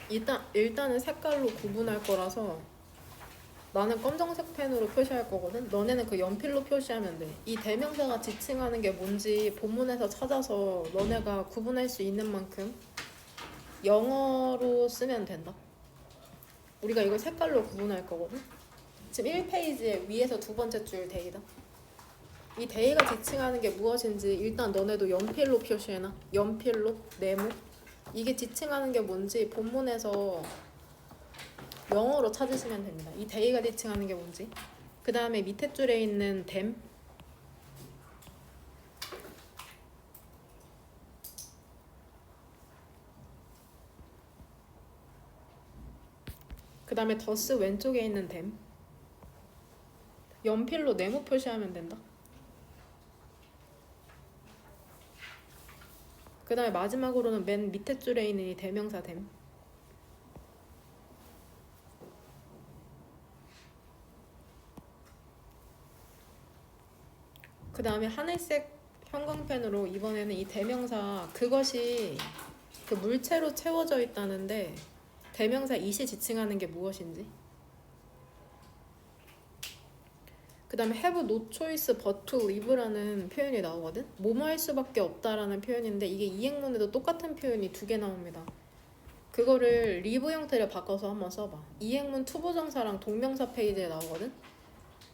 일단은 색깔로 구분할 거라서 나는 검정색 펜으로 표시할 거거든. 너네는 그 연필로 표시하면 돼. 이 대명사가 지칭하는 게 뭔지 본문에서 찾아서 너네가 구분할 수 있는 만큼 영어로 쓰면 된다. 우리가 이걸 색깔로 구분할 거거든. 지금 1페이지에 위에서 두 번째 줄 데이다. 이 데이가 지칭하는 게 무엇인지 일단 너네도 연필로 표시해놔. 연필로, 네모. 이게 지칭하는 게 뭔지 본문에서 영어로 찾으시면 됩니다. 이 데이가 지칭하는 게 뭔지. 그 다음에 밑에 줄에 있는 them. 그 다음에 더스 왼쪽에 있는 them. 연필로 네모 표시하면 된다. 그 다음에 마지막으로는 맨 밑에 줄에 있는 이 대명사 them. 그 다음에 하늘색 형광펜으로 이번에는 이 대명사 그것이 그 물체로 채워져 있다는데 대명사 it이 지칭하는 게 무엇인지. 그 다음에 have no choice but to live라는 표현이 나오거든. 뭐뭐 할 수밖에 없다라는 표현인데 이게 이행문에도 똑같은 표현이 두 개 나옵니다. 그거를 live 형태를 바꿔서 한번 써봐. 이행문 투부정사랑 동명사 페이지에 나오거든.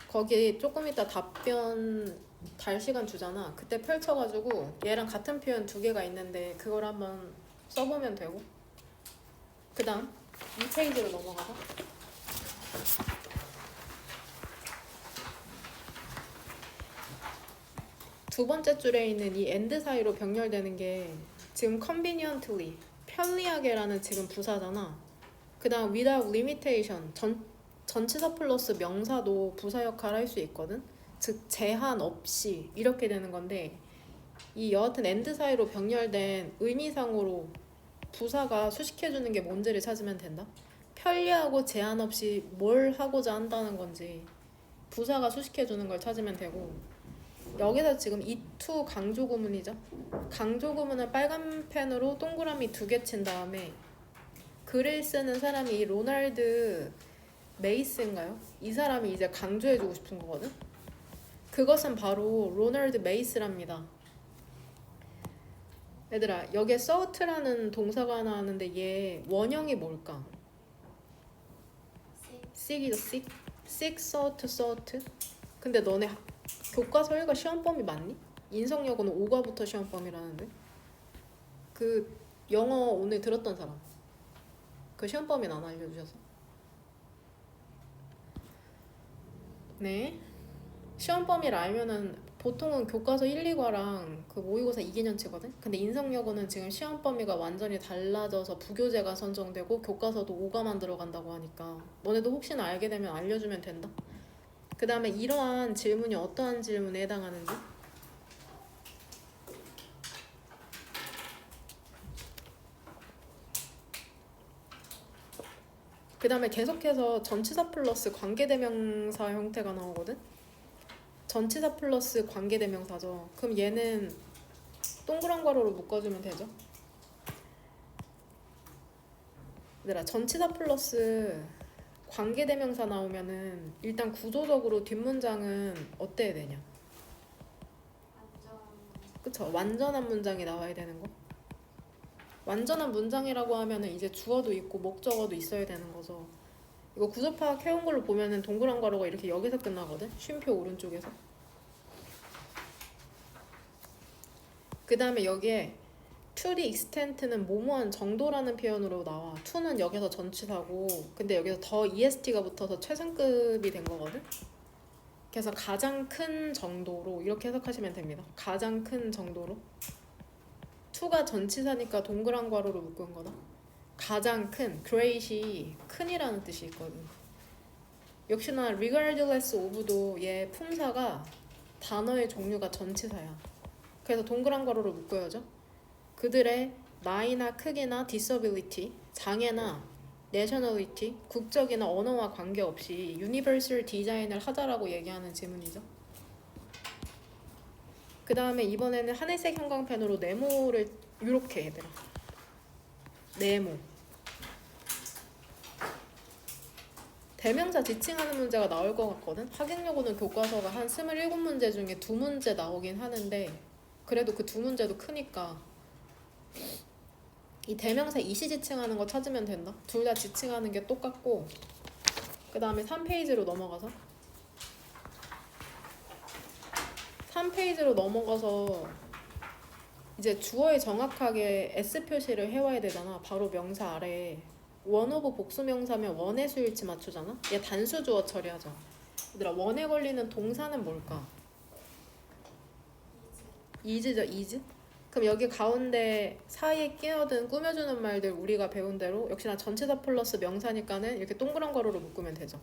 거기 조금 이따 답변 달 시간 주잖아. 그때 펼쳐가지고 얘랑 같은 표현 두 개가 있는데 그걸 한번 써보면 되고. 그 다음 2페이지로 넘어가서 두 번째 줄에 있는 이 and 사이로 병렬되는 게 지금 conveniently, 편리하게라는 지금 부사잖아. 그 다음 without limitation, 전치사 플러스 명사도 부사 역할을 할 수 있거든. 즉 제한 없이 이렇게 되는 건데 이 여하튼 and 사이로 병렬된 의미상으로 부사가 수식해주는 게 뭔지를 찾으면 된다. 편리하고 제한 없이 뭘 하고자 한다는 건지 부사가 수식해주는 걸 찾으면 되고 여기서 지금 이투 강조구문이죠. 강조구문은 빨간 펜으로 동그라미 2개 친 다음에 글을 쓰는 사람이 이 로널드 메이스인가요? 이 사람이 이제 강조해주고 싶은 거거든. 그것은 바로 로널드 메이스랍니다. 얘들아 여기에 sought라는 동사가 나왔는데 얘 원형이 뭘까? seek이죠. seek, sought, sought. 근데 너네 교과서 1과 시험범위 맞니? 인성여고는 5과부터 시험범위라는데 그 영어 오늘 들었던 사람 그 시험범위는 안 알려주셔서 네 시험범위를 알면은 보통은 교과서 1, 2과랑 그 모의고사 2개년치거든? 근데 인성여고는 지금 시험범위가 완전히 달라져서 부교재가 선정되고 교과서도 5과만 들어간다고 하니까 너네도 혹시나 알게 되면 알려주면 된다. 그 다음에 이러한 질문이 어떠한 질문에 해당하는지 그 다음에 계속해서 전치사 플러스 관계대명사 형태가 나오거든. 전치사 플러스 관계대명사죠. 그럼 얘는 동그란 괄호로 묶어주면 되죠. 얘들아 전치사 플러스 관계대명사 나오면은 일단 구조적으로 뒷문장은 어때야 되냐? 그쵸? 완전한 문장이 나와야 되는 거. 완전한 문장이라고 하면은 이제 주어도 있고 목적어도 있어야 되는 거죠. 이거 구조 파악 해온 걸로 보면은 동그란 괄호가 이렇게 여기서 끝나거든. 쉼표 오른쪽에서. 그 다음에 여기에 to the extent는 뭐뭐한 정도라는 표현으로 나와. to는 여기서 전치사고 근데 여기서 더 est가 붙어서 최상급이 된 거거든. 그래서 가장 큰 정도로 이렇게 해석하시면 됩니다. 가장 큰 정도로. to가 전치사니까 동그란 괄호로 묶은 거다. 가장 큰, great이 큰이라는 뜻이 있거든. 역시나 regardless of도 얘 품사가 단어의 종류가 전치사야. 그래서 동그란 괄호로 묶어야죠. 그들의 나이나 크기나 disability, 장애나 nationality, 국적이나 언어와 관계없이 universal design을 하자라고 얘기하는 질문이죠. 그 다음에 이번에는 하늘색 형광펜으로 네모를 이렇게 얘들아 네모 대명사 지칭하는 문제가 나올 것 같거든. 학행여고는 교과서가 한 27문제 중에 2문제 나오긴 하는데 그래도 그 2문제도 크니까 이 대명사 이시 지칭하는 거 찾으면 된다. 둘 다 지칭하는 게 똑같고 그 다음에 3페이지로 넘어가서 이제 주어에 정확하게 S 표시를 해와야 되잖아. 바로 명사 아래에 원오브 복수명사면 원의 수일치 맞추잖아. 얘 단수 주어 처리하자. 얘들아 원에 걸리는 동사는 뭘까? is죠. is. 그럼 여기 가운데 사이에 끼어든 꾸며주는 말들 우리가 배운 대로 역시나 전치사 플러스 명사니까는 이렇게 동그란 가로로 묶으면 되죠.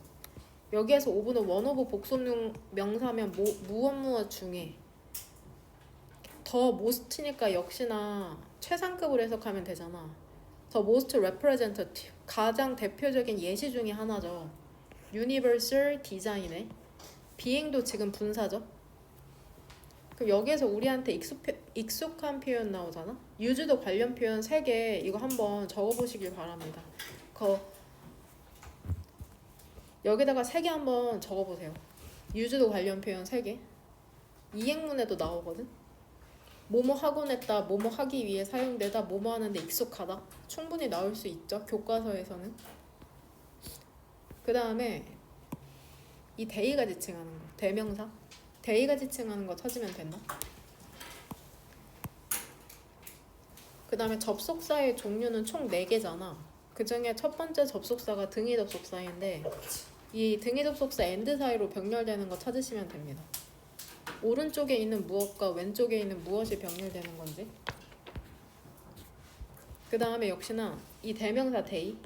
여기에서 5분은 원오브 복수명사면 무엇 중에 더 most니까 역시나 최상급으로 해석하면 되잖아. The most representative 가장 대표적인 예시 중에 하나죠. Universal Design의 비행도 지금 분사죠. 그럼 여기에서 우리한테 익숙한 표현 나오잖아. use도 관련 표현 3개 이거 한번 적어보시길 바랍니다. 여기다가 3개 한번 적어보세요. use도 관련 표현 3개. 이행문에도 나오거든. 뭐뭐 하곤 했다, 뭐뭐 하기 위해 사용되다, 뭐뭐 하는데 익숙하다. 충분히 나올 수 있죠. 교과서에서는. 그 다음에 이 대의가 지칭하는 거. 대명사. 대의가 지칭하는 거 찾으면 된다. 그 다음에 접속사의 종류는 총 4개잖아. 그 중에 첫 번째 접속사가 등위 접속사인데 이 등위 접속사 and 사이로 병렬되는 거 찾으시면 됩니다. 오른쪽에 있는 무엇과 왼쪽에 있는 무엇이 병렬되는 건지. 그 다음에 역시나 이 대명사 대의.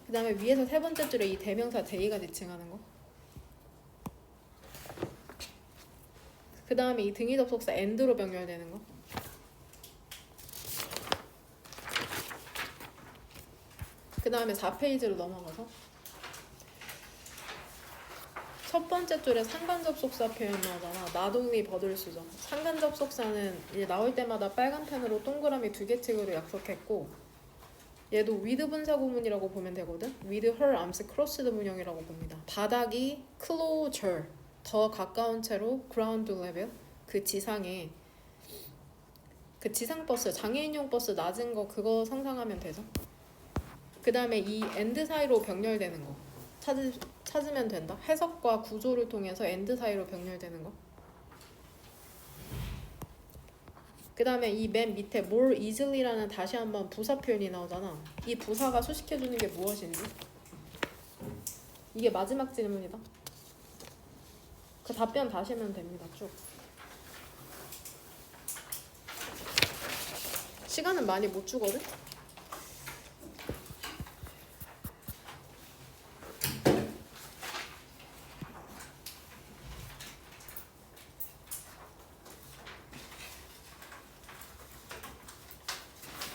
그 다음에 위에서 3번째 줄에 이 대명사 대의가 지칭하는 거. 그 다음에 이 등위 접속사 and로 병렬되는 거. 그 다음에 4페이지로 넘어가서 첫 번째 줄에 상관접속사 표현 나오잖아. 나동리 버들수죠. 상관접속사는 이제 나올 때마다 빨간 펜으로 동그라미 2개씩으로 약속했고 얘도 with 분사 구문이라고 보면 되거든. with her arms crossed 문형이라고 봅니다. 바닥이 closer 더 가까운 채로 ground level 그 지상에 그 지상버스 장애인용 버스 낮은 거 그거 상상하면 되죠. 그 다음에 이 and 사이로 병렬되는 거 찾으면 된다. 해석과 구조를 통해서 and 사이로 병렬되는 거. 그 다음에 이 맨 밑에 more easily라는 다시 한번 부사 표현이 나오잖아. 이 부사가 수식해주는 게 무엇인지. 이게 마지막 질문이다. 그 답변 다시 하면 됩니다. 쭉. 시간은 많이 못 주거든?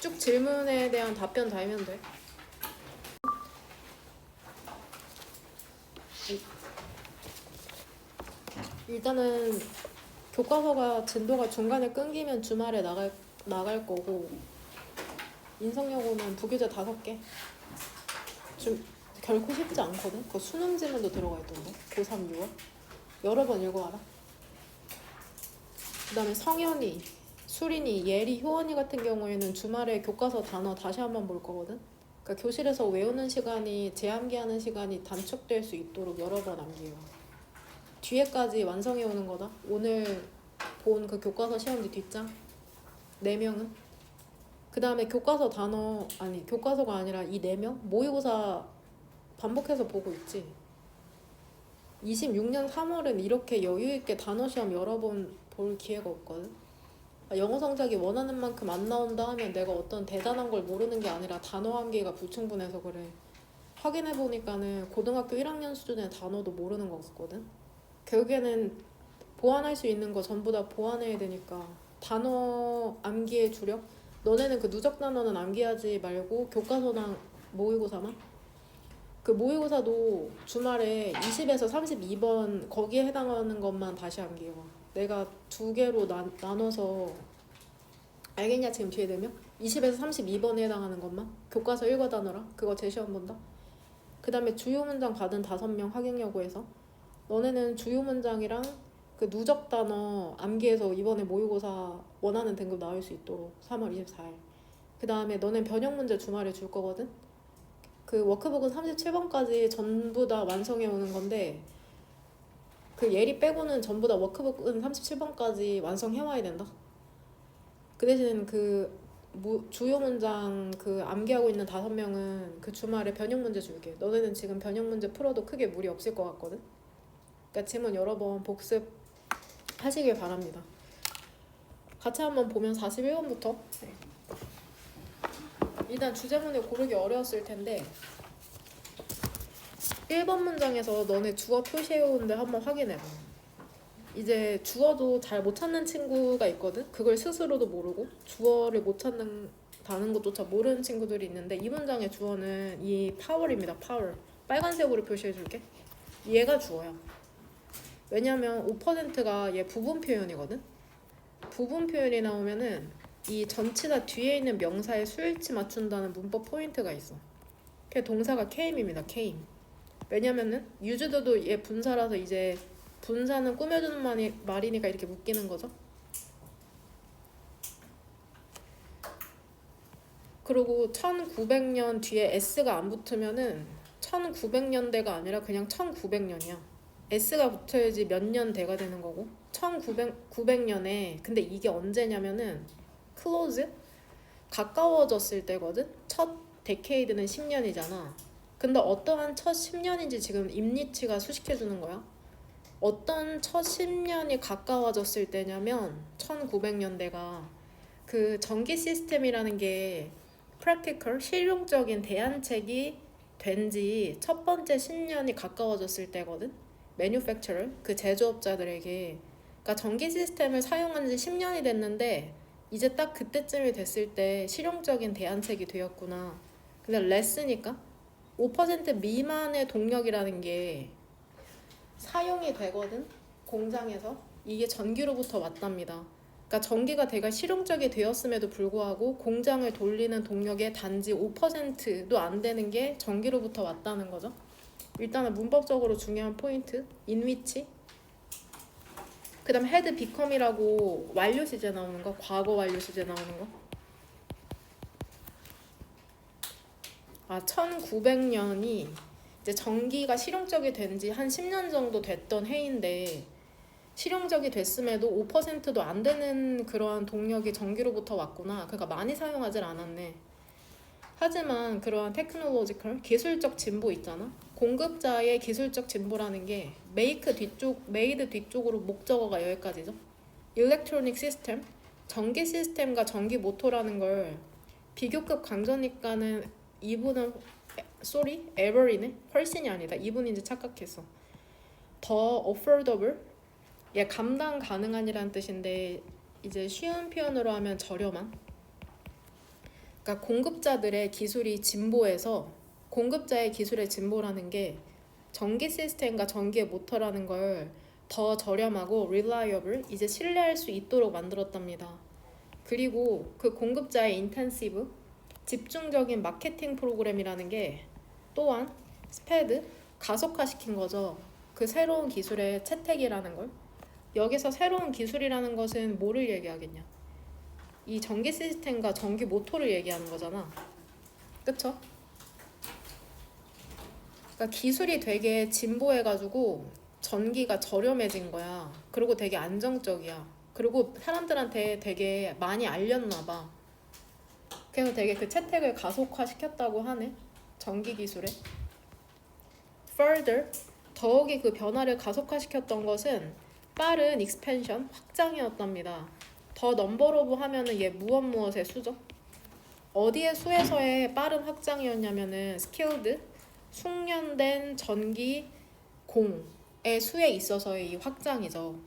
쭉 질문에 대한 답변 다 하면 돼. 일단은 교과서가 진도가 중간에 끊기면 주말에 나갈 거고 인성여고는 부교재 5개. 좀 결코 쉽지 않거든. 그 수능 지문도 들어가 있던데. 고3 6월. 여러 번 읽어와라. 그 다음에 성현이, 수린이, 예리, 효원이 같은 경우에는 주말에 교과서 단어 다시 한번 볼 거거든. 그러니까 교실에서 외우는 시간이 재암기하는 시간이 단축될 수 있도록 여러 번 암기해요. 뒤에까지 완성해 오는 거다. 오늘 본 그 교과서 시험지 뒷장 4명은. 그 다음에 교과서 단어 교과서가 아니라 이 4명 모의고사 반복해서 보고 있지. 26년 3월은 이렇게 여유있게 단어 시험 여러 번 볼 기회가 없거든. 영어 성적이 원하는 만큼 안 나온다 하면 내가 어떤 대단한 걸 모르는 게 아니라 단어 암기가 불충분해서 그래. 확인해보니까는 고등학교 1학년 수준의 단어도 모르는 것 같거든. 결국에는 보완할 수 있는 거 전부 다 보완해야 되니까 단어 암기의 주력? 너네는 그 누적 단어는 암기하지 말고 교과서나 모의고사만? 그 모의고사도 주말에 20에서 32번 거기에 해당하는 것만 다시 암기해봐. 내가 2개로 나눠서 알겠냐 지금 뒤에 되면? 20에서 32번에 해당하는 것만 교과서 1과 단어라 그거 제시험 본다. 그 다음에 주요 문장 받은 5명 확인여고에서 너네는 주요 문장이랑 그 누적 단어 암기해서 이번에 모의고사 원하는 등급 나올 수 있도록 3월 24일. 그 다음에 너넨 변형 문제 주말에 줄 거거든. 그 워크북은 37번까지 전부 다 완성해 오는 건데 그 예리 빼고는 전부 다 워크북은 37번까지 완성해 와야 된다. 그 대신 그 주요 문장 그 암기하고 있는 5명은 그 주말에 변형 문제 줄게. 너네는 지금 변형 문제 풀어도 크게 무리 없을 것 같거든. 그러니까 지문 여러 번 복습하시길 바랍니다. 같이 한번 보면 41번부터 일단 주제문을 고르기 어려웠을 텐데 1번 문장에서 너네 주어 표시해오는데 한번 해봐. 이제 주어도 잘 못 찾는 친구가 있거든. 그걸 스스로도 모르고 주어를 못 찾는다는 것조차 모르는 친구들이 있는데 이 문장의 주어는 이 파월입니다. 파월. 빨간색으로 표시해줄게. 얘가 주어야. 왜냐면 5%가 얘 부분 표현이거든. 부분 표현이 나오면은 이 전치사 뒤에 있는 명사에 수일치 맞춘다는 문법 포인트가 있어. 그 동사가 came입니다. came. 왜냐면은 used도 얘 분사라서 이제 분사는 꾸며주는 말이니까 이렇게 묶이는 거죠. 그리고 1900년 뒤에 s가 안 붙으면은 1900년대가 아니라 그냥 1900년이야. s가 붙어야지 몇 년대가 되는 거고 1900년에 근데 이게 언제냐면은 close 가까워졌을 때거든. 첫 데케이드는 10년이잖아. 근데 어떠한 첫 10년인지 지금 입니치가 수식해주는 거야. 어떤 첫 10년이 가까워졌을 때냐면 1900년대가 그 전기 시스템이라는 게 practical 실용적인 대안책이 된 지 첫 번째 10년이 가까워졌을 때거든. manufacturer 그 제조업자들에게 그러니까 전기 시스템을 사용한 지 10년이 됐는데 이제 딱 그때쯤이 됐을 때 실용적인 대안책이 되었구나. 근데 less니까 5% 미만의 동력이라는 게 사용이 되거든. 공장에서 이게 전기로부터 왔답니다. 그러니까 전기가 되게 실용적이 되었음에도 불구하고 공장을 돌리는 동력의 단지 5%도 안 되는 게 전기로부터 왔다는 거죠. 일단은 문법적으로 중요한 포인트 in which 그 다음 had become이라고 완료 시제 나오는 거, 과거 완료 시제 나오는 거. 1900년이 이제 전기가 실용적이 된 지 한 10년 정도 됐던 해인데 실용적이 됐음에도 5%도 안 되는 그러한 동력이 전기로부터 왔구나. 그러니까 많이 사용하질 않았네. 하지만 그러한 테크놀로지컬 기술적 진보 있잖아. 공급자의 기술적 진보라는 게 메이드 뒤쪽으로 목적어가 여기까지죠. 일렉트로닉 시스템, 전기 시스템과 전기 모터라는 걸 비교급 강조니까는 이분은 에버리네? 훨씬이 아니다. 이분인지 착각했어. 더 affordable? 얘 감당 가능한이라는 뜻인데 이제 쉬운 표현으로 하면 저렴한? 그러니까 공급자들의 기술이 진보해서 공급자의 기술의 진보라는 게 전기 시스템과 전기의 모터라는 걸 더 저렴하고 reliable, 이제 신뢰할 수 있도록 만들었답니다. 그리고 그 공급자의 intensive, 집중적인 마케팅 프로그램이라는 게 또한 스페드, 가속화시킨 거죠. 그 새로운 기술의 채택이라는 걸. 여기서 새로운 기술이라는 것은 뭐를 얘기하겠냐? 이 전기 시스템과 전기 모터를 얘기하는 거잖아. 그쵸? 그러니까 기술이 되게 진보해가지고 전기가 저렴해진 거야. 그리고 되게 안정적이야. 그리고 사람들한테 되게 많이 알렸나 봐. 그래서 되게 그 채택을 가속화시켰다고 하네. 전기 기술에. Further, 더욱이 그 변화를 가속화시켰던 것은 빠른 expansion, 확장이었답니다. 더 넘버 오브 하면은 얘 무엇의 수죠? 어디의 수에서의 빠른 확장이었냐면은 skilled, 숙련된 전기 공의 수에 있어서의 이 확장이죠.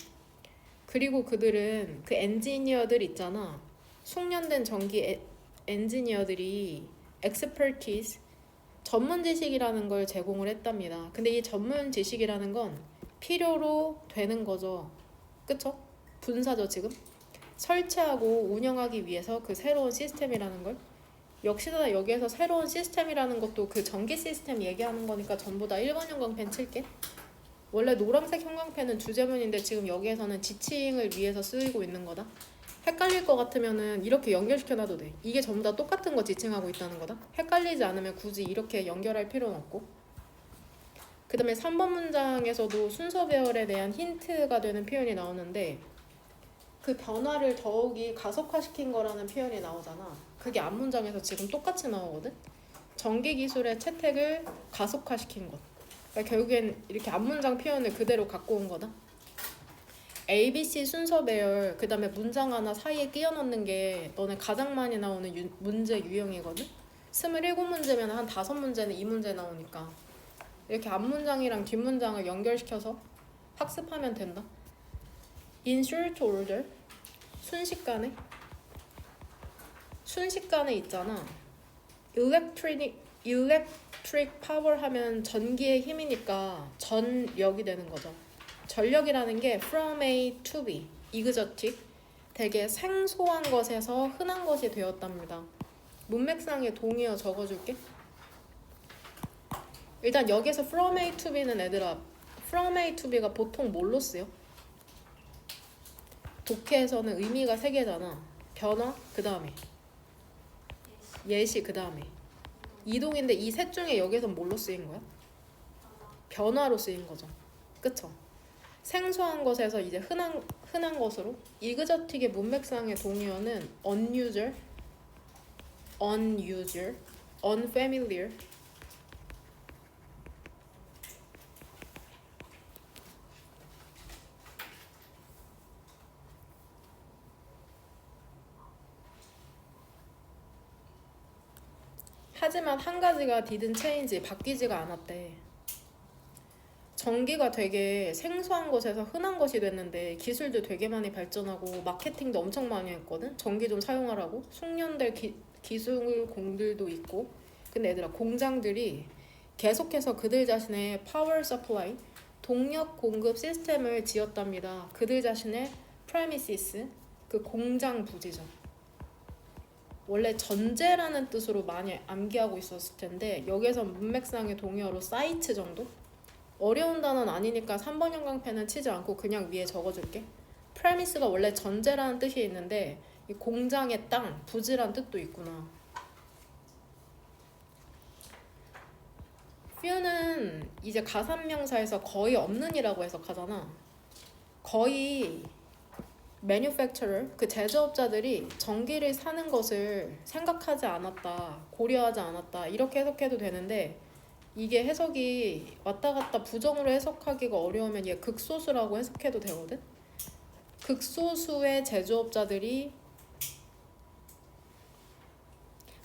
그리고 그들은 그 엔지니어들 있잖아. 숙련된 전기 엔지니어들이 expertise, 전문 지식이라는 걸 제공을 했답니다. 근데 이 전문 지식이라는 건 필요로 되는 거죠. 그쵸? 분사죠 지금. 설치하고 운영하기 위해서 그 새로운 시스템이라는 걸 역시나 여기에서 새로운 시스템이라는 것도 그 전기 시스템 얘기하는 거니까 전부 다 1번 형광펜 칠게. 원래 노란색 형광펜은 주제문인데 지금 여기에서는 지칭을 위해서 쓰이고 있는 거다. 헷갈릴 것 같으면은 이렇게 연결시켜놔도 돼. 이게 전부 다 똑같은 거 지칭하고 있다는 거다. 헷갈리지 않으면 굳이 이렇게 연결할 필요는 없고. 그 다음에 3번 문장에서도 순서 배열에 대한 힌트가 되는 표현이 나오는데 그 변화를 더욱이 가속화시킨 거라는 표현이 나오잖아. 그게 앞문장에서 지금 똑같이 나오거든. 전기기술의 채택을 가속화시킨 것. 그러니까 결국엔 이렇게 앞문장 표현을 그대로 갖고 온 거다. ABC 순서 배열, 그 다음에 문장 하나 사이에 끼워 넣는 게 너네 가장 많이 나오는 문제 유형이거든. 27문제면 한 5문제는 이 문제 나오니까 이렇게 앞문장이랑 뒷문장을 연결시켜서 학습하면 된다. In short order, 순식간에 있잖아. electric power 하면 전기의 힘이니까 전력이 되는 거죠. 전력이라는 게 from A to B, exotic, 되게 생소한 것에서 흔한 것이 되었답니다. 문맥상에 동의어 적어줄게. 일단 여기서 from A to B는 얘들아, from A to B가 보통 뭘로 쓰여? 독해에서는 의미가 3개잖아. 변화, 그 다음에 예시, 그 다음에 이동인데 이 셋 중에 여기서 뭘로 쓰인 거야? 변화로 쓰인 거죠. 그쵸? 생소한 것에서 이제 흔한 것으로. 이그저틱의 문맥상의 동의어는 unusual, unfamiliar. 하지만 한 가지가 didn't change, 바뀌지가 않았대. 전기가 되게 생소한 것에서 흔한 것이 됐는데 기술도 되게 많이 발전하고 마케팅도 엄청 많이 했거든. 전기 좀 사용하라고. 숙련될 기술공들도 있고. 근데 얘들아, 공장들이 계속해서 그들 자신의 파워 서플라이, 동력 공급 시스템을 지었답니다. 그들 자신의 프레미시스, 그 공장 부지죠. 원래 전제라는 뜻으로 많이 암기하고 있었을 텐데 여기서 문맥상의 동의어로 사이트 정도? 어려운 단어는 아니니까 3번 형광펜은 치지 않고 그냥 위에 적어줄게. 프레미스가 원래 전제라는 뜻이 있는데 이 공장의 땅, 부지란 뜻도 있구나. few는 이제 가산명사에서 거의 없는 이라고 해석하잖아. 거의 manufacturer, 그 제조업자들이 전기를 사는 것을 생각하지 않았다, 고려하지 않았다 이렇게 해석해도 되는데 이게 해석이 왔다 갔다 부정으로 해석하기가 어려우면 얘 극소수라고 해석해도 되거든. 극소수의 제조업자들이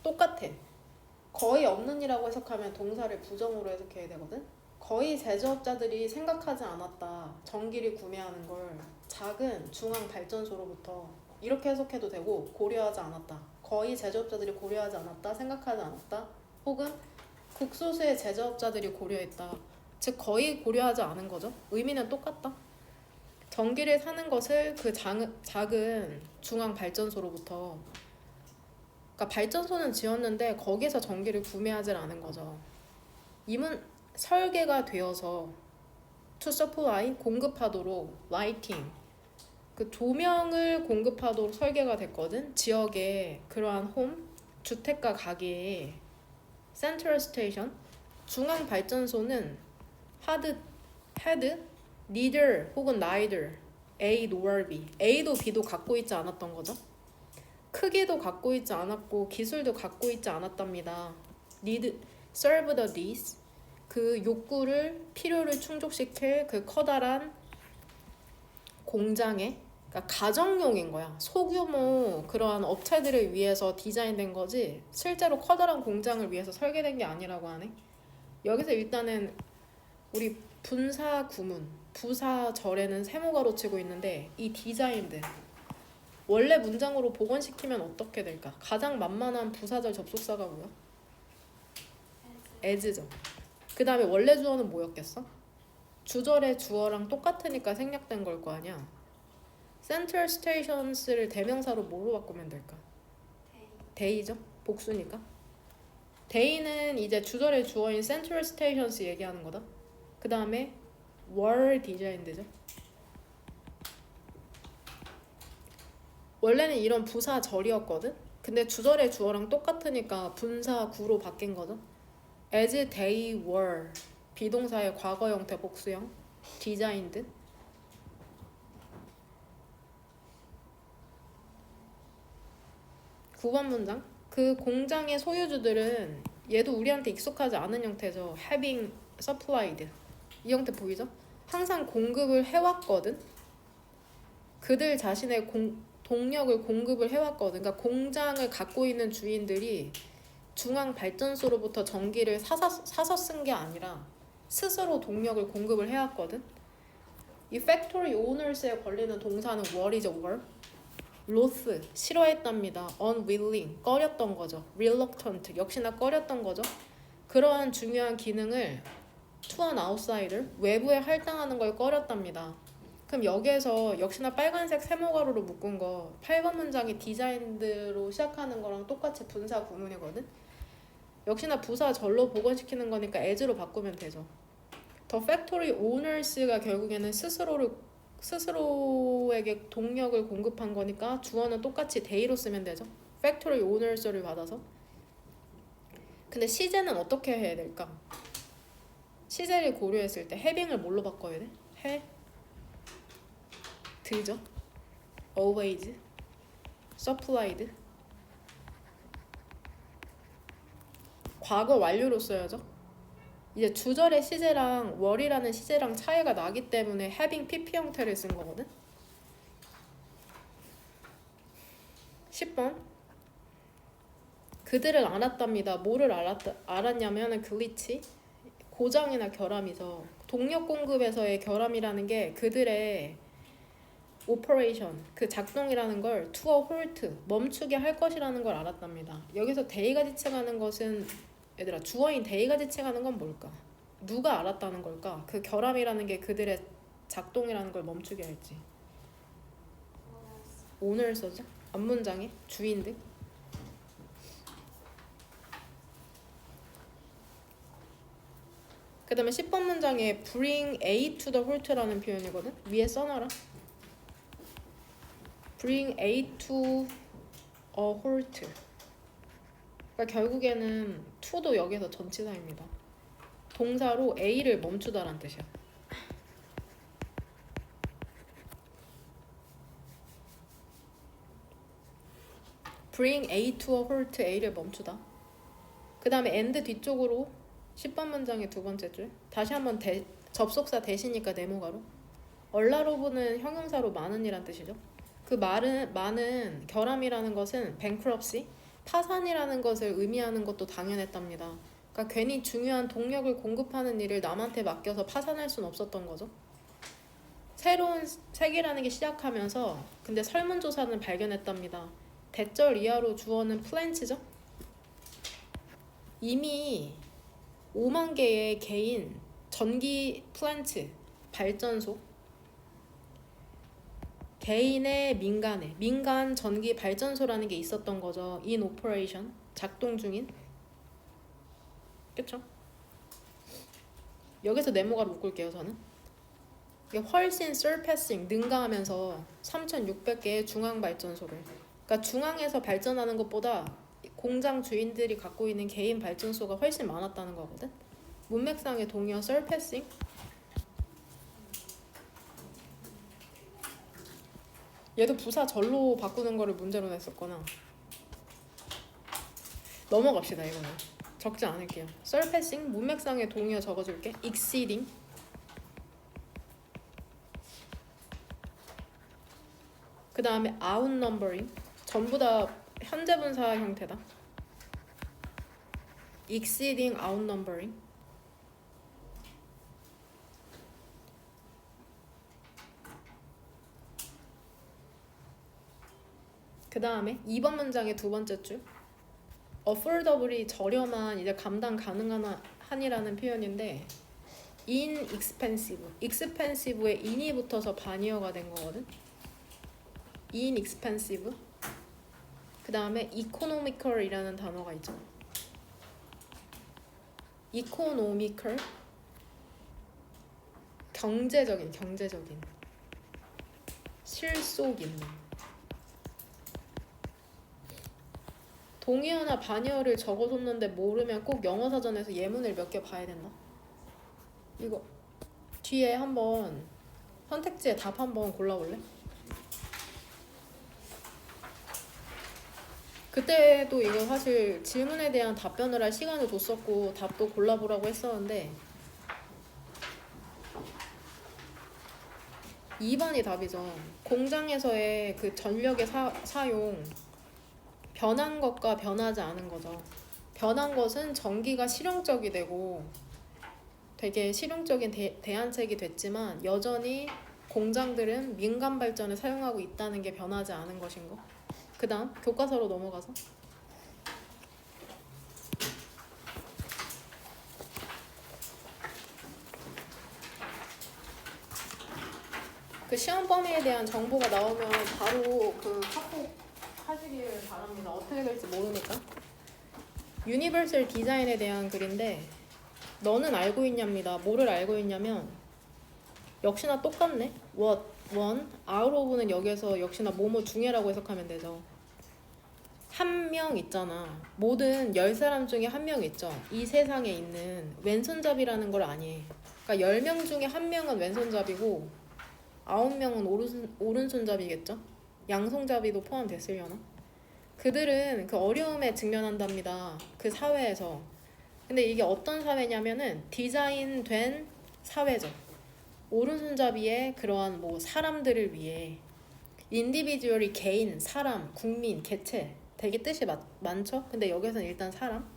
똑같아. 거의 없는 이라고 해석하면 동사를 부정으로 해석해야 되거든. 거의 제조업자들이 생각하지 않았다, 전기를 구매하는 걸 작은 중앙 발전소로부터 이렇게 해석해도 되고, 고려하지 않았다, 거의 제조업자들이 고려하지 않았다, 생각하지 않았다, 혹은 극소수의 제조업자들이 고려했다, 즉 거의 고려하지 않은 거죠. 의미는 똑같다. 전기를 사는 것을 그 작은 중앙 발전소로부터, 그러니까 발전소는 지었는데 거기서 전기를 구매하지 않은 거죠. 이문 설계가 되어서 to supply, 공급하도록, lighting, 그 조명을 공급하도록 설계가 됐거든. 지역에 그러한 홈, 주택가 가게에 central station, 중앙 발전소는 had, neither 혹은 neither, A nor B, A도 B도 갖고 있지 않았던 거죠. 크기도 갖고 있지 않았고 기술도 갖고 있지 않았답니다. need, serve the needs, 그 욕구를, 필요를 충족시킬 그 커다란 공장에, 그러니까 가정용인 거야. 소규모 그러한 업체들을 위해서 디자인된 거지 실제로 커다란 공장을 위해서 설계된 게 아니라고 하네. 여기서 일단은 우리 분사 구문, 부사 절에는 세모가로 치고 있는데 이 디자인들 원래 문장으로 복원시키면 어떻게 될까? 가장 만만한 부사절 접속사가 뭐야? as죠. 그 다음에 원래 주어는 뭐였겠어? 주절의 주어랑 똑같으니까 생략된 걸 거 아니야. Central Stations를 대명사로 뭐로 바꾸면 될까? 데이죠? 복수니까. day는 이제 주절의 주어인 Central Stations 얘기하는 거다. 그 다음에 were designed죠. 원래는 이런 부사절이었거든. 근데 주절의 주어랑 똑같으니까 분사 구로 바뀐 거죠. as they were 비동사의 과거 형태 복수형 designed. 9번 문장. 그 공장의 소유주들은 얘도 우리한테 익숙하지 않은 형태죠. having supplied. 이 형태 보이죠? 항상 공급을 해왔거든. 그들 자신의 동력을 공급을 해왔거든. 그러니까 공장을 갖고 있는 주인들이 중앙 발전소로부터 전기를 사서 쓴 게 아니라 스스로 동력을 공급을 해왔거든. 이 factory owners에 걸리는 동사는 were이죠. were. loath 싫어했답니다. unwilling 꺼렸던 거죠. reluctant 역시나 꺼렸던 거죠. 그러한 중요한 기능을 to an outsider 외부에 할당하는 걸 꺼렸답니다. 그럼 여기에서 역시나 빨간색 세모가루로 묶은 거 8번 문장이 designed로 시작하는 거랑 똑같이 분사 구문이거든. 역시나 부사 절로 복원시키는 거니까 as로 바꾸면 되죠. The factory owners가 결국에는 스스로에게 동력을 공급한 거니까 주어는 똑같이 they로 쓰면 되죠. factory owners를 받아서. 근데 시제는 어떻게 해야 될까? 시제를 고려했을 때 having을 뭘로 바꿔야 돼? 드죠. always, supplied. 과거 완료로 써야죠. 이제 주절의 시제랑 were이라는 시제랑 차이가 나기 때문에 having pp 형태를 쓴 거거든. 10번. 그들을 알았답니다. 뭐를 알았냐면 글리치, 고장이나 결함이죠. 동력 공급에서의 결함이라는 게 그들의 오퍼레이션, 그 작동이라는 걸 to a halt, 멈추게 할 것이라는 걸 알았답니다. 여기서 they가 지칭하는 것은 얘들아 주어인 they가 지칭하는 건 뭘까? 누가 알았다는 걸까? 그 결함이라는 게 그들의 작동이라는 걸 멈추게 할지. owners죠? 앞문장에 주인들. 그 다음에 10번 문장에 bring A to the halt라는 표현이거든. 위에 써놔라. bring A to a halt. 그러니까 결국에는 to도 여기서 전치사입니다. 동사로 A를 멈추다라는 뜻이야. bring A to a halt, A를 멈추다. 그 다음에 and 뒤쪽으로 10번 문장의 두 번째 줄. 다시 한번 접속사 대시니까 네모가로. 얼라로브는 형용사로 많은이란 뜻이죠. 그 많은 결함이라는 것은 bankruptcy, 파산이라는 것을 의미하는 것도 당연했답니다. 그러니까 괜히 중요한 동력을 공급하는 일을 남한테 맡겨서 파산할 수는 없었던 거죠. 새로운 세계라는 게 시작하면서 근데 설문조사는 발견했답니다. 대절 이하로 주어는 플랜츠죠. 이미 5만 개의 개인 전기 플랜츠, 발전소, 개인의 민간 전기 발전소라는 게 있었던 거죠. in operation, 작동 중인. 그쵸? 여기서 네모가 묶을게요. 저는 이게 훨씬 surpassing, 능가하면서 3,600개의 중앙 발전소를, 그러니까 중앙에서 발전하는 것보다 공장 주인들이 갖고 있는 개인 발전소가 훨씬 많았다는 거거든. 문맥상의 동의어 surpassing. 얘도 부사 절로 바꾸는 거를 문제로 냈었거나. 넘어갑시다. 이거는 적지 않을게요. surpassing 문맥상의 동의어 적어줄게. exceeding. 그 다음에 outnumbering. 전부 다 현재 분사 형태다. exceeding, outnumbering. 그 다음에 2번 문장의 두 번째 줄. affordably 저렴한, 이제 감당 가능한이라는 표현인데 inexpensive, expensive에 in이 붙어서 반이어가 된 거거든. inexpensive. 그 다음에 economical이라는 단어가 있죠. economical 경제적인 실속 있는. 동의어나 반의어를 적어뒀는데 모르면 꼭 영어 사전에서 예문을 몇 개 봐야 된다. 이거 뒤에 한번 선택지에 답 한번 골라볼래? 그때도 이거 사실 질문에 대한 답변을 할 시간을 줬었고 답도 골라보라고 했었는데 2번이 답이죠. 공장에서의 그 전력의 사용 변한 것과 변하지 않은 거죠. 변한 것은 전기가 실용적이 되고 되게 실용적인 대안책이 됐지만 여전히 공장들은 민간 발전을 사용하고 있다는 게 변하지 않은 것인 거. 그 다음 교과서로 넘어가서 그 시험 범위에 대한 정보가 나오면 바로 그 카톡 하시길 바랍니다. 어떻게 될지 모르니까. 유니버설 디자인에 대한 글인데 너는 알고 있냐입니다. 뭐를 알고 있냐면 역시나 똑같네. what, one, out of는 여기에서 역시나 뭐뭐 중에라고 해석하면 되죠. 한 명 있잖아. 모든 10사람 중에 한 명 있죠. 이 세상에 있는 왼손잡이라는 걸 아니. 그러니까 10명 중에 한 명은 왼손잡이고 9명은 오른손잡이겠죠? 양손잡이도 포함됐으려나? 그들은 그 어려움에 직면한답니다. 그 사회에서. 근데 이게 어떤 사회냐면은 디자인된 사회죠. 오른손잡이의 그러한 뭐 사람들을 위해 인디비주얼이 개인, 사람, 국민, 개체 되게 뜻이 많죠? 근데 여기서는 일단 사람.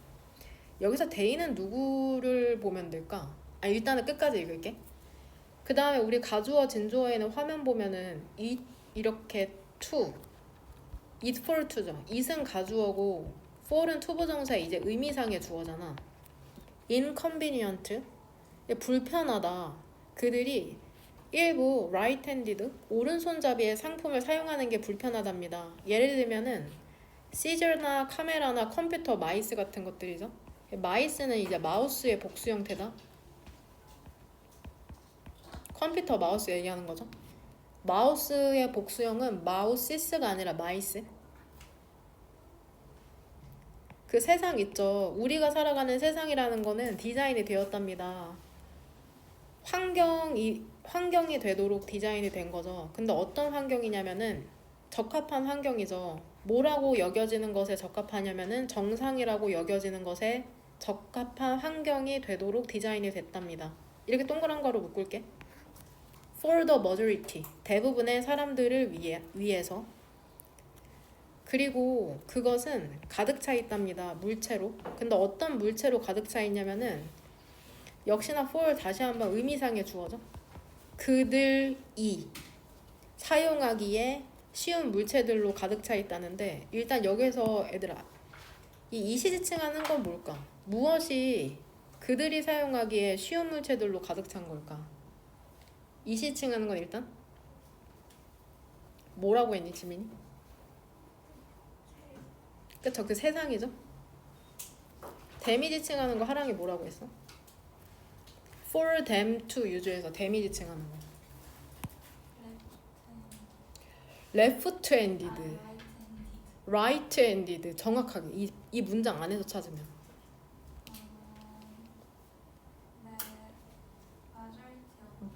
여기서 대인은 누구를 보면 될까? 일단은 끝까지 읽을게. 그 다음에 우리 가주어 진주어에는 화면 보면은 이렇게 to, it for to죠. it은 가주어고 for은 투부정사의 이제 의미상의 주어잖아. inconvenient, 불편하다. 그들이 일부 right-handed, 오른손잡이의 상품을 사용하는 게 불편하답니다. 예를 들면은 시저나 카메라나 컴퓨터 마이스 같은 것들이죠. 마이스는 이제 마우스의 복수 형태다. 컴퓨터 마우스 얘기하는 거죠. 마우스의 복수형은 마우시스가 아니라 마이스. 그 세상 있죠. 우리가 살아가는 세상이라는 거는 디자인이 되었답니다. 환경이 되도록 디자인이 된 거죠. 근데 어떤 환경이냐면은 적합한 환경이죠. 뭐라고 여겨지는 것에 적합하냐면은 정상이라고 여겨지는 것에 적합한 환경이 되도록 디자인이 됐답니다. 이렇게 동그란 거로 묶을게. For the majority, 대부분의 사람들을 위해서. 그리고 그것은 가득 차 있답니다. 물체로. 근데 어떤 물체로 가득 차 있냐면은 역시나 for 다시 한번 의미상의 주어죠. 그들이 사용하기에 쉬운 물체들로 가득 차 있다는데 일단 여기서 애들아 이 이시지칭하는 건 뭘까? 무엇이 그들이 사용하기에 쉬운 물체들로 가득 찬 걸까? 이시칭하는 건 일단 뭐라고 했니 지민이? 그쵸, 그 세상이죠. 데미지칭하는 거 하랑이 뭐라고 했어? For them to use에서 데미지칭하는 거. left-handed, right-handed 정확하게 이 문장 안에서 찾으면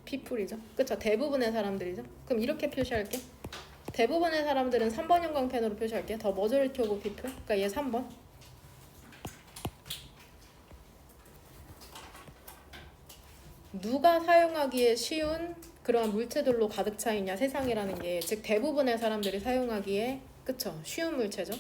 people이죠. 그쵸, 대부분의 사람들이죠. 그럼 이렇게 표시할게. 대부분의 사람들은 3번 형광펜으로 표시할게. The majority of people. 그러니까 얘 3번. 누가 사용하기에 쉬운 그러한 물체들로 가득 차 있냐 세상이라는 게 즉 대부분의 사람들이 사용하기에 그쵸 쉬운 물체죠.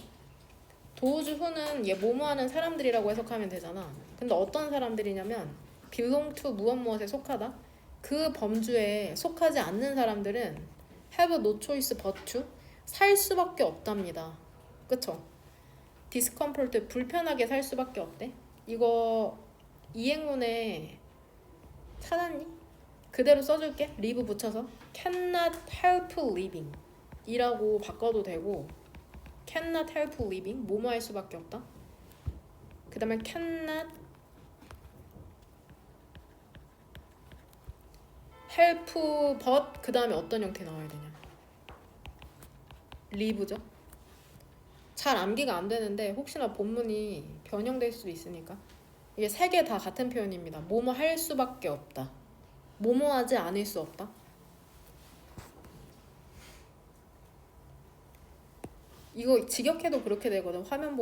도우주 후는 얘 뭐뭐하는 사람들이라고 해석하면 되잖아. 근데 어떤 사람들이냐면 belong to 무엇무엇에 속하다. 그 범주에 속하지 않는 사람들은 have no choice but to 살 수밖에 없답니다. 그쵸? discomfort 불편하게 살 수밖에 없대. 이거 이행문에 찾았니? 그대로 써줄게. live 붙여서 cannot help living 이라고 바꿔도 되고 cannot help living 뭐뭐 할 수밖에 없다. 그 다음에 cannot help but 그 다음에 어떤 형태 나와야 되냐? live죠. 잘 암기가 안 되는데 혹시나 본문이 변형될 수도 있으니까 이게 세 개 다 같은 표현입니다. 뭐뭐 할 수밖에 없다. 뭐뭐 하지 않을 수 없다. 이거 직역해도 그렇게 되거든. 화면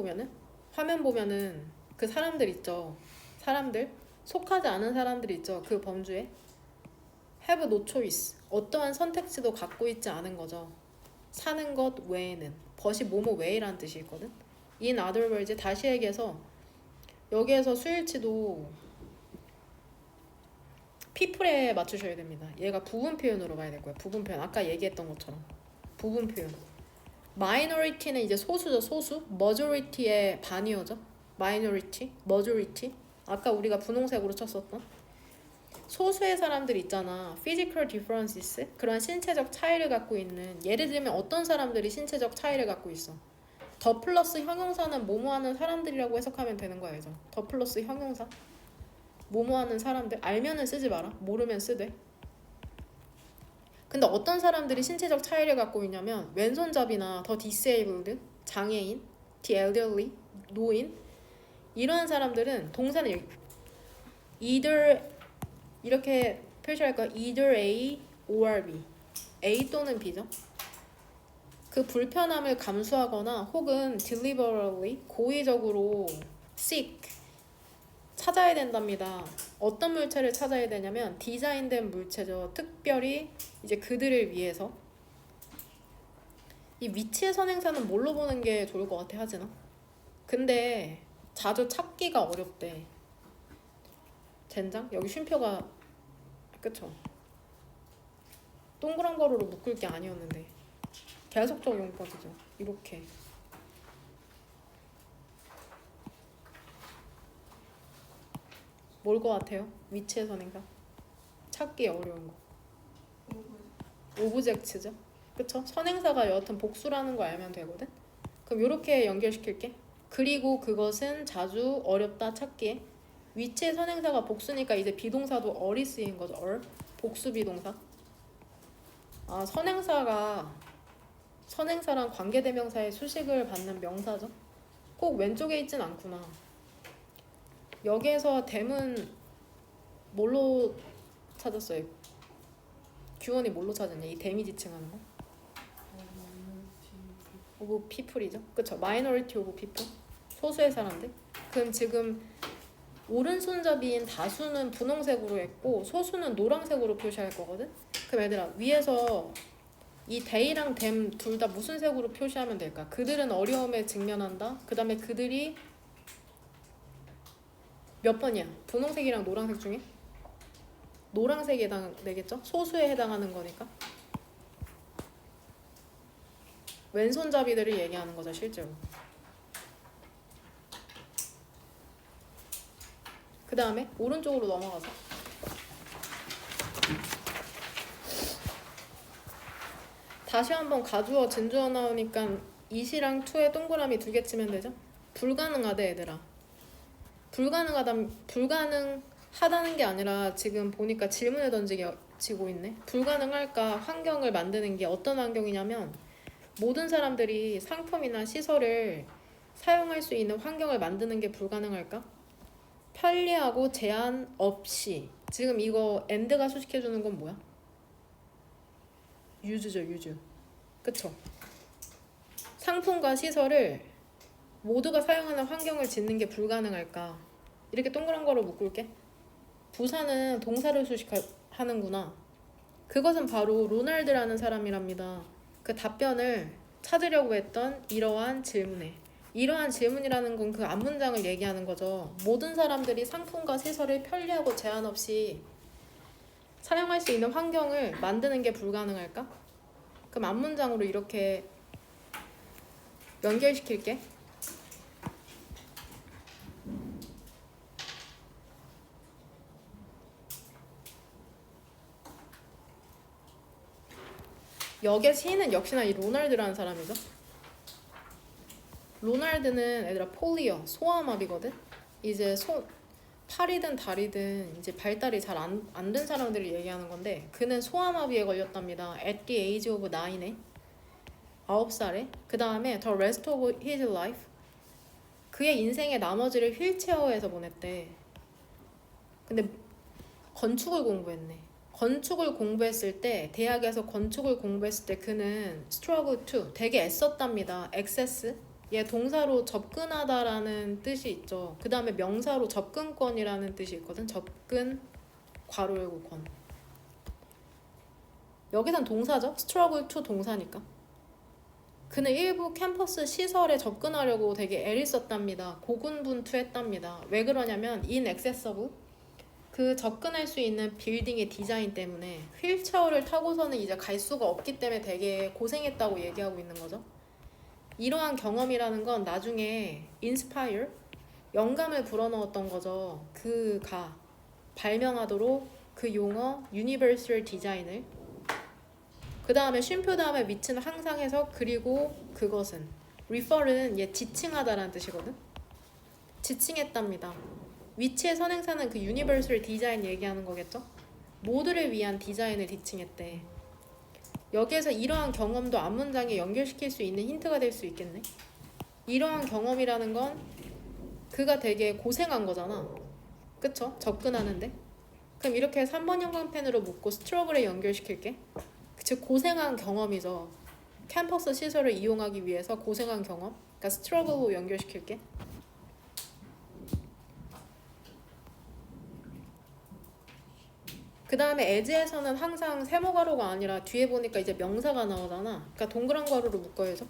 보면은 그 사람들 있죠. 사람들 속하지 않은 사람들 있죠. 그 범주에 have no choice 어떠한 선택지도 갖고 있지 않은 거죠. 사는 것 외에는 벗이 뭐뭐 외이라는 뜻이 있거든. In other words 다시 얘기해서 여기에서 수일치도 people에 맞추셔야 됩니다. 얘가 부분 표현으로 봐야 될 거예요. 부분 표현 아까 얘기했던 것처럼 부분 표현. minority는 이제 소수죠. 소수. majority의 반이어죠. minority, majority. 아까 우리가 분홍색으로 쳤었던 소수의 사람들 있잖아. physical differences. 그런 신체적 차이를 갖고 있는 예를 들면 어떤 사람들이 신체적 차이를 갖고 있어. 더 플러스 형용사는 뭐뭐 하는 사람들이라고 해석하면 되는 거 알죠? 더 플러스 형용사. 뭐뭐 하는 사람들. 알면은 쓰지 마라. 모르면 쓰되. 근데 어떤 사람들이 신체적 차이를 갖고 있냐면 왼손잡이나 더 disabled, 장애인, the elderly, 노인 이러한 사람들은 동사는 either 이렇게 표시할 거야. either A or B. A 또는 B죠. 그 불편함을 감수하거나 혹은 deliberately 고의적으로 seek 찾아야 된답니다. 어떤 물체를 찾아야 되냐면 디자인된 물체죠. 특별히 이제 그들을 위해서. 이 위치의 선행사는 뭘로 보는 게 좋을 것 같아 하진아? 근데 자주 찾기가 어렵대. 젠장? 여기 쉼표가 그쵸? 동그란 가루로 묶을 게 아니었는데 계속적 용법이죠. 이렇게 뭘 것 같아요? 위치의 선행사 찾기 어려운 거 오브젝트죠. 그쵸? 선행사가 여하튼 복수라는 거 알면 되거든. 그럼 이렇게 연결시킬게. 그리고 그것은 자주 어렵다 찾기에 위치의 선행사가 복수니까 이제 비동사도 얼이 쓰인 거죠. 얼 복수 비동사. 아 선행사랑 관계대명사의 수식을 받는 명사죠. 꼭 왼쪽에 있진 않구나. 여기에서 댐은 뭘로 찾았어요? 규원이 뭘로 찾았냐? 이 댐이 지칭하는 거? 오브 피플이죠. 그쵸? 마이너리티 오브 피플. 소수의 사람들. 그럼 지금 오른손잡이인 다수는 분홍색으로 했고 소수는 노란색으로 표시할 거거든? 그럼 얘들아 위에서 이 they랑 them 둘 다 무슨 색으로 표시하면 될까? 그들은 어려움에 직면한다. 그 다음에 그들이 몇 번이야? 분홍색이랑 노란색 중에? 노란색에 해당되겠죠? 소수에 해당하는 거니까. 왼손잡이들을 얘기하는 거죠 실제로. 그 다음에 오른쪽으로 넘어가서 다시 한번 가주어 진주어 나오니까 it이랑 to에 동그라미 2개 치면 되죠? 불가능하대 얘들아. 불가능하다는 게 아니라 지금 보니까 질문을 던지고 있네. 불가능할까? 환경을 만드는 게 어떤 환경이냐면 모든 사람들이 상품이나 시설을 사용할 수 있는 환경을 만드는 게 불가능할까? 편리하고 제한 없이. 지금 이거 and가 수식해주는 건 뭐야? use죠, use. 그쵸? 상품과 시설을 모두가 사용하는 환경을 짓는 게 불가능할까? 이렇게 동그란 거로 묶을게. 부사는 동사를 수식하는구나. 그것은 바로 로날드라는 사람이랍니다. 그 답변을 찾으려고 했던 이러한 질문에. 이러한 질문이라는 건 그 앞문장을 얘기하는 거죠. 모든 사람들이 상품과 시설을 편리하고 제한 없이 사용할 수 있는 환경을 만드는 게 불가능할까? 그럼 앞문장으로 이렇게 연결시킬게. 역의 시인은 역시나 이 로널드라는 사람이죠. 로날드는 얘들아 폴리어 소아마비거든. 이제 팔이든 다리든 이제 발달이 잘 안 된 사람들을 얘기하는 건데 그는 소아마비에 걸렸답니다. At the age of 9에 9살에. 그 다음에 the rest of his life 그의 인생의 나머지를 휠체어에서 보냈대. 근데 건축을 공부했네. 건축을 공부했을 때 대학에서 건축을 공부했을 때 그는 struggle to 되게 애썼답니다. access 얘 동사로 접근하다라는 뜻이 있죠. 그 다음에 명사로 접근권이라는 뜻이 있거든. 접근 괄호 열고 권. 여기선 동사죠. struggle to 동사니까. 그는 일부 캠퍼스 시설에 접근하려고 되게 애를 썼답니다. 고군분투했답니다. 왜 그러냐면 inaccessible 그 접근할 수 있는 빌딩의 디자인 때문에 휠체어를 타고서는 이제 갈 수가 없기 때문에 되게 고생했다고 얘기하고 있는 거죠. 이러한 경험이라는 건 나중에 inspire 영감을 불어넣었던 거죠. 그가 발명하도록 그 용어 universal design을 그 다음에 쉼표 다음에 which는 항상 해서 그리고 그것은 refer는 얘 지칭하다라는 뜻이거든. 지칭했답니다. which의 선행사는 그 universal design 얘기하는 거겠죠. 모두를 위한 디자인을 지칭했대. 여기에서 이러한 경험도 앞문장에 연결시킬 수 있는 힌트가 될 수 있겠네. 이러한 경험이라는 건 그가 되게 고생한 거잖아. 그쵸? 접근하는데. 그럼 이렇게 3번 형광펜으로 묶고 스트러글에 연결시킬게. 즉 고생한 경험이죠. 캠퍼스 시설을 이용하기 위해서 고생한 경험. 그러니까 스트러글로 연결시킬게. 그 다음에 as에서는 항상 세모 가로가 아니라 뒤에 보니까 이제 명사가 나오잖아. 그러니까 동그란 가로로 묶어야죠.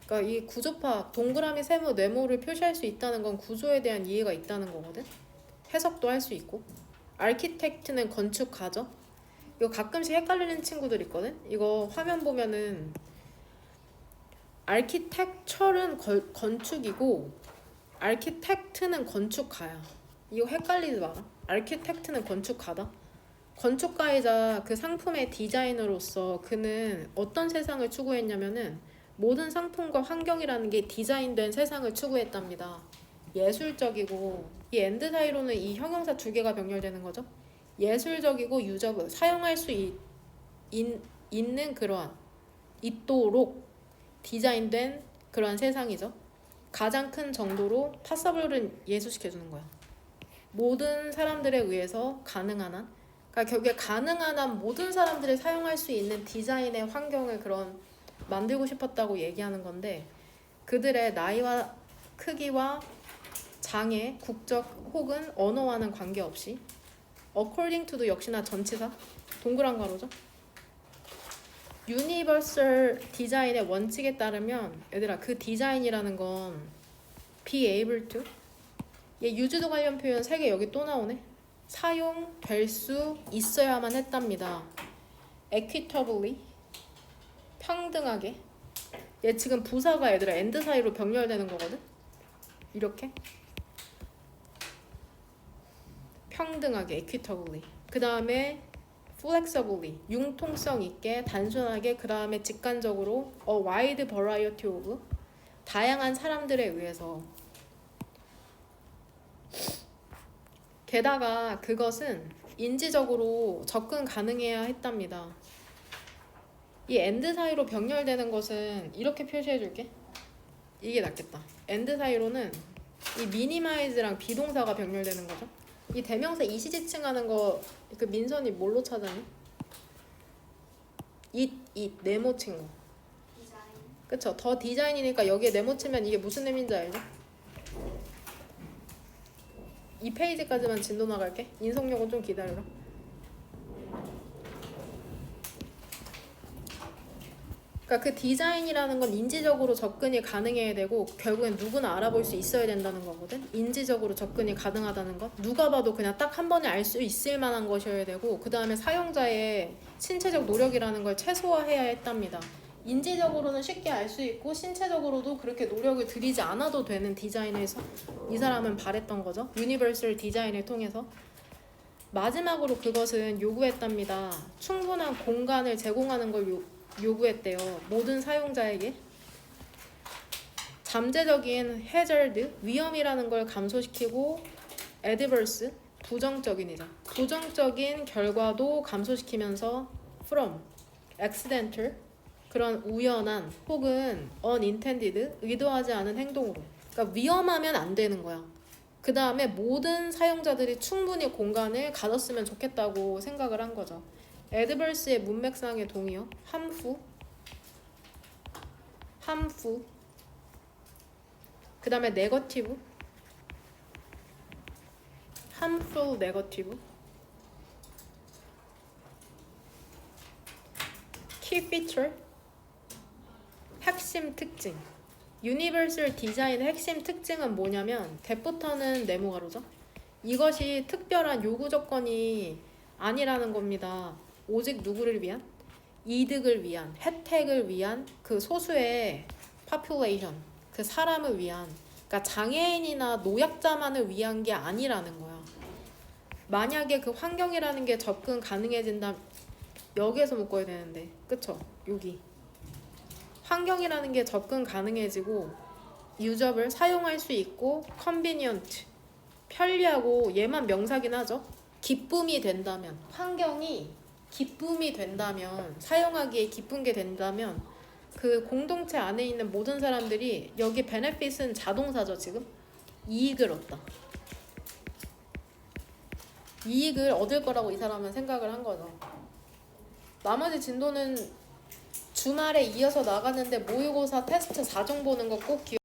그러니까 이 구조파 동그라미, 세모, 네모를 표시할 수 있다는 건 구조에 대한 이해가 있다는 거거든. 해석도 할 수 있고. 아키텍트는 건축가죠. 이거 가끔씩 헷갈리는 친구들 있거든. 이거 화면 보면은 아키텍처는 건축이고 아키텍트는 건축가야. 이거 헷갈리지 마라. 아키텍트는 건축가다. 건축가이자 그 상품의 디자이너로서 그는 어떤 세상을 추구했냐면은 모든 상품과 환경이라는 게 디자인된 세상을 추구했답니다. 예술적이고 이 엔드 사이로는 이 형용사 두 개가 병렬되는 거죠. 예술적이고 유저브 사용할 수 있는 그러한 있도록 디자인된 그러한 세상이죠. 가장 큰 정도로 파서블을 예수시켜주는 거야. 모든 사람들에 의해서 가능한 한 그러니까 결국에 가능한 한 모든 사람들이 사용할 수 있는 디자인의 환경을 그런 만들고 싶었다고 얘기하는 건데 그들의 나이와 크기와 장애, 국적 혹은 언어와는 관계없이 according to도 역시나 전치사 동그란 가로죠. 유니버설 디자인의 원칙에 따르면 얘들아 그 디자인이라는 건 be able to 얘 유주도 관련 표현 3개 여기 또 나오네. 사용될 수 있어야만 했답니다. equitably 평등하게 얘 지금 부사가 얘들아 and 사이로 병렬되는 거거든. 이렇게 평등하게 equitably 그 다음에 flexibly 융통성 있게 단순하게 그 다음에 직관적으로 a wide variety of 다양한 사람들에 의해서 게다가 그것은 인지적으로 접근 가능해야 했답니다. 이 and 사이로 병렬되는 것은 이렇게 표시해줄게. 이게 낫겠다. and 사이로는 이 minimize랑 비동사가 병렬되는 거죠. 이 대명사 이시지칭하는 거 그 민선이 뭘로 찾아니? 네모 친구. 디자인. 그쵸? 더 디자인이니까 여기에 네모 치면 이게 무슨 의미인지 알죠? 이 페이지까지만 진도 나갈게. 인성력은 좀 기다려라. 그러니까 그 디자인이라는 건 인지적으로 접근이 가능해야 되고 결국엔 누구나 알아볼 수 있어야 된다는 거거든. 인지적으로 접근이 가능하다는 것. 누가 봐도 그냥 딱 한 번에 알 수 있을 만한 것이어야 되고 그 다음에 사용자의 신체적 노력이라는 걸 최소화해야 했답니다. 인지적으로는 쉽게 알 수 있고 신체적으로도 그렇게 노력을 들이지 않아도 되는 디자인에서 이 사람은 바랬던 거죠. 유니버설 디자인을 통해서. 마지막으로 그것은 요구했답니다. 충분한 공간을 제공하는 걸 요구했대요. 모든 사용자에게. 잠재적인 hazard, 위험이라는 걸 감소시키고 adverse, 부정적인이죠. 부정적인 결과도 감소시키면서 from, accidental, 그런 우연한 혹은 unintended, 의도하지 않은 행동으로. 그러니까 위험하면 안 되는 거야. 그 다음에 모든 사용자들이 충분히 공간을 가졌으면 좋겠다고 생각을 한 거죠. adverse의 문맥상의 동의어, harmful, 그 다음에 negative, harmful, negative, key feature, 핵심 특징. 유니버설 디자인의 핵심 특징은 뭐냐면 대부터는 네모가로죠. 이것이 특별한 요구 조건이 아니라는 겁니다. 오직 누구를 위한? 이득을 위한, 혜택을 위한 그 소수의 population, 그 사람을 위한, 그러니까 장애인이나 노약자만을 위한 게 아니라는 거야. 만약에 그 환경이라는 게 접근 가능해진다, 여기에서 묶어야 되는데, 그쵸? 여기. 환경이라는 게 접근 가능해지고 유저를 사용할 수 있고 convenient, 편리하고 얘만 명사긴 하죠. 기쁨이 된다면, 환경이 기쁨이 된다면, 사용하기에 기쁜 게 된다면 그 공동체 안에 있는 모든 사람들이, 여기 benefit은 자동사죠. 지금 이익을 얻다, 이익을 얻을 거라고 이 사람은 생각을 한 거죠. 나머지 진도는 주말에 이어서 나갔는데 모의고사 테스트 4종 보는 거 꼭 기억.